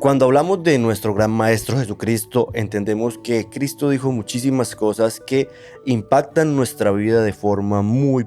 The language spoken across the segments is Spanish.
Cuando hablamos de nuestro gran Maestro Jesucristo, entendemos que Cristo dijo muchísimas cosas que impactan nuestra vida de forma muy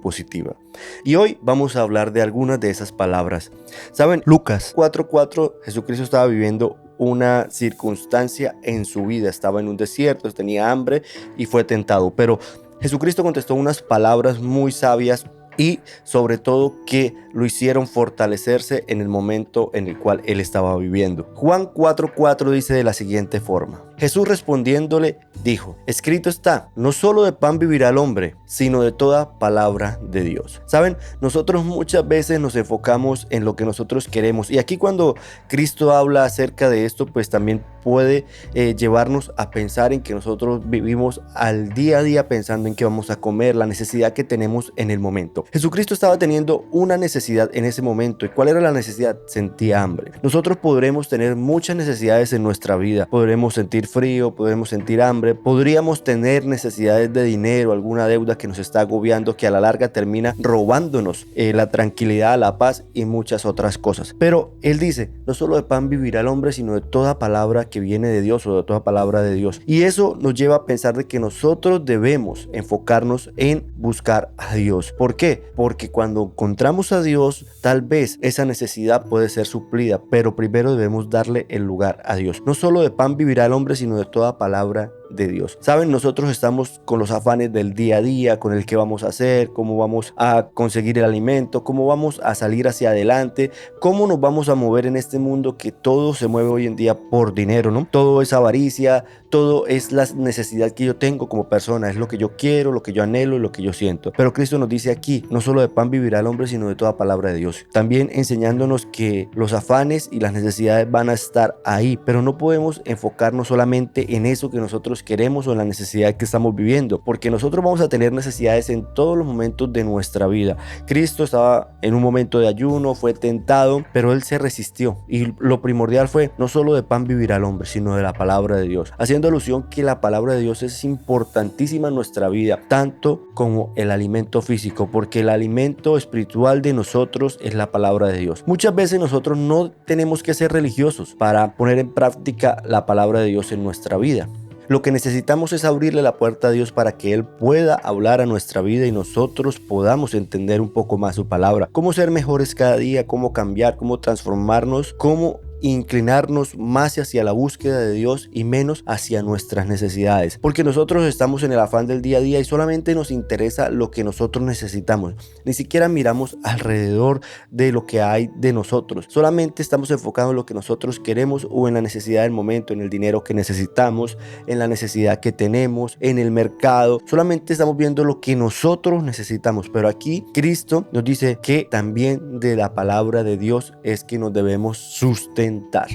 positiva. Y hoy vamos a hablar de algunas de esas palabras. ¿Saben? Lucas 4:4, Jesucristo estaba viviendo una circunstancia en su vida. Estaba en un desierto, tenía hambre y fue tentado. Pero Jesucristo contestó unas palabras muy sabias y sobre todo que lo hicieron fortalecerse en el momento en el cual él estaba viviendo. Juan 4:4 dice de la siguiente forma: Jesús respondiéndole dijo: escrito está, no solo de pan vivirá el hombre, sino de toda palabra de Dios. Saben, nosotros muchas veces nos enfocamos en lo que nosotros queremos, y aquí cuando Cristo habla acerca de esto, pues también puede llevarnos a pensar en que nosotros vivimos al día a día pensando en qué vamos a comer, la necesidad que tenemos en el momento. Jesucristo estaba teniendo una necesidad en ese momento. ¿Y cuál era la necesidad? Sentía hambre. Nosotros podremos tener muchas necesidades en nuestra vida. Podremos sentir frío, podremos sentir hambre, podríamos tener necesidades de dinero, alguna deuda que nos está agobiando, que a la larga termina robándonos la tranquilidad, la paz y muchas otras cosas. Pero Él dice, no solo de pan vivirá el hombre, sino de toda palabra que viene de Dios o de toda palabra de Dios. Y eso nos lleva a pensar de que nosotros debemos enfocarnos en buscar a Dios. ¿Por qué? Porque cuando encontramos a Dios, tal vez esa necesidad puede ser suplida, pero primero debemos darle el lugar a Dios. No solo de pan vivirá el hombre, sino de toda palabra de Dios. Saben, nosotros estamos con los afanes del día a día, con el qué vamos a hacer, cómo vamos a conseguir el alimento, cómo vamos a salir hacia adelante, cómo nos vamos a mover en este mundo que todo se mueve hoy en día por dinero, ¿no? Todo es avaricia, todo es la necesidad que yo tengo como persona, es lo que yo quiero, lo que yo anhelo y lo que yo siento. Pero Cristo nos dice aquí, no solo de pan vivirá el hombre, sino de toda palabra de Dios. También enseñándonos que los afanes y las necesidades van a estar ahí, pero no podemos enfocarnos solamente en eso que nosotros queremos o en la necesidad que estamos viviendo, porque nosotros vamos a tener necesidades en todos los momentos de nuestra vida. Cristo estaba en un momento de ayuno, fue tentado, pero Él se resistió, y lo primordial fue, no solo de pan vivirá el hombre, sino de la palabra de Dios, haciendo alusión que la palabra de Dios es importantísima en nuestra vida, tanto como el alimento físico, porque el alimento espiritual de nosotros es la palabra de Dios. Muchas veces nosotros no tenemos que ser religiosos para poner en práctica la palabra de Dios en nuestra vida. Lo que necesitamos es abrirle la puerta a Dios para que Él pueda hablar a nuestra vida y nosotros podamos entender un poco más su palabra. Cómo ser mejores cada día, cómo cambiar, cómo transformarnos, cómo inclinarnos más hacia la búsqueda de Dios y menos hacia nuestras necesidades, porque nosotros estamos en el afán del día a día y solamente nos interesa lo que nosotros necesitamos, ni siquiera miramos alrededor de lo que hay de nosotros, solamente estamos enfocados en lo que nosotros queremos o en la necesidad del momento, en el dinero que necesitamos, en la necesidad que tenemos, en el mercado, solamente estamos viendo lo que nosotros necesitamos. Pero aquí Cristo nos dice que también de la palabra de Dios es que nos debemos sustentar.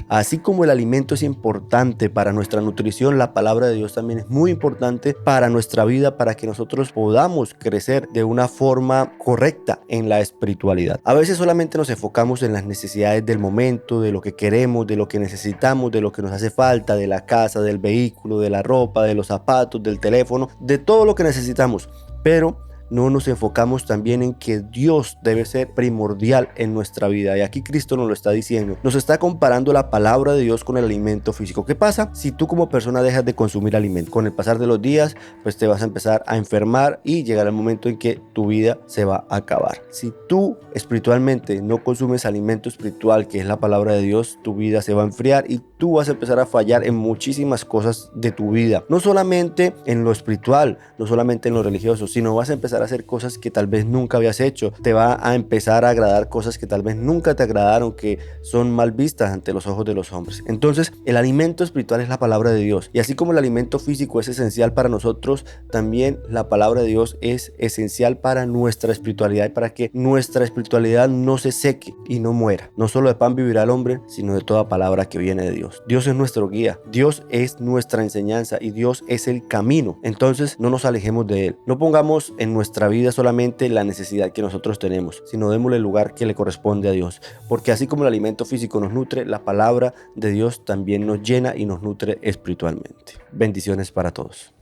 Así como el alimento es importante para nuestra nutrición, la palabra de Dios también es muy importante para nuestra vida, para que nosotros podamos crecer de una forma correcta en la espiritualidad. A veces solamente nos enfocamos en las necesidades del momento, de lo que queremos, de lo que necesitamos, de lo que nos hace falta, de la casa, del vehículo, de la ropa, de los zapatos, del teléfono, de todo lo que necesitamos, pero no nos enfocamos también en que Dios debe ser primordial en nuestra vida. Y aquí Cristo nos lo está diciendo. Nos está comparando la palabra de Dios con el alimento físico. ¿Qué pasa si tú como persona dejas de consumir alimento? Con el pasar de los días, pues te vas a empezar a enfermar y llegará el momento en que tu vida se va a acabar. Si tú espiritualmente no consumes alimento espiritual, que es la palabra de Dios, tu vida se va a enfriar y tú vas a empezar a fallar en muchísimas cosas de tu vida. No solamente en lo espiritual, no solamente en lo religioso, sino vas a empezar a hacer cosas que tal vez nunca habías hecho. Te va a empezar a agradar cosas que tal vez nunca te agradaron, que son mal vistas ante los ojos de los hombres. Entonces, el alimento espiritual es la palabra de Dios. Y así como el alimento físico es esencial para nosotros, también la palabra de Dios es esencial para nuestra espiritualidad y para que nuestra espiritualidad no se seque y no muera. No solo de pan vivirá el hombre, sino de toda palabra que viene de Dios. Dios es nuestro guía, Dios es nuestra enseñanza y Dios es el camino. Entonces, no nos alejemos de Él. No pongamos en nuestra vida solamente la necesidad que nosotros tenemos, sino démosle el lugar que le corresponde a Dios, porque así como el alimento físico nos nutre, la palabra de Dios también nos llena y nos nutre espiritualmente. Bendiciones para todos.